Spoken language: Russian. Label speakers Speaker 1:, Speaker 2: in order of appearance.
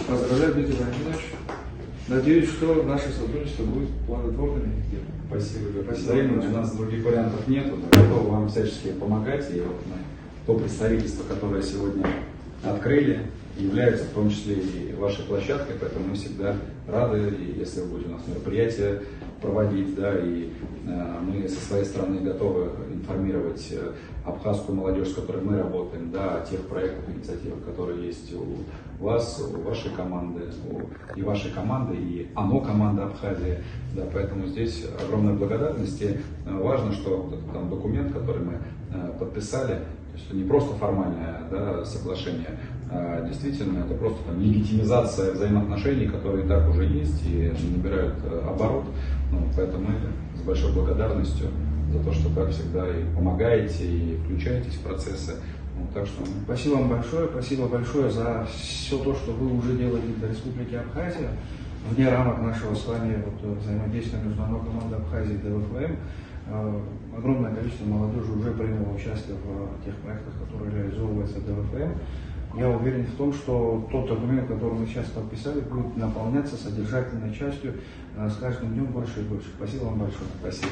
Speaker 1: Поздравляю, Дмитрий Владимирович. Надеюсь, что наше сотрудничество будет плодотворным и эффективным.
Speaker 2: Спасибо, Георгий.
Speaker 1: Спасибо.
Speaker 2: Взаимно. У нас других вариантов нет. Готовы вам всячески помогать. И вот мы, то представительство, которое сегодня открыли, является в том числе и вашей площадкой, поэтому мы всегда рады, и если вы будете у нас мероприятия проводить, да, и мы со своей стороны готовы информировать абхазскую молодежь, с которой мы работаем, да, о тех проектах, инициативах, которые есть у вас, у вашей команды, и вашей команды, и ОНО команда Абхазии, да, поэтому здесь огромная благодарность, и важно, что вот этот там документ, который мы подписали, то есть это не просто формальное, да, соглашение, а действительно это просто там легитимизация взаимоотношений, которые и так уже есть и набирают оборот. Ну, поэтому мы с большой благодарностью за то, что, как всегда, и помогаете, и включаетесь в процессы. Ну, так что...
Speaker 1: Спасибо вам большое, спасибо большое за все то, что вы уже делаете для Республики Абхазия. Вне рамок нашего с вами взаимодействия между ОНО командой Абхазии и ДВФМ огромное количество молодежи уже приняло участие в тех проектах, которые реализовываются ДВФМ. Я уверен в том, что тот документ, который мы сейчас подписали, будет наполняться содержательной частью с каждым днем больше и больше. Спасибо вам большое.
Speaker 2: Спасибо.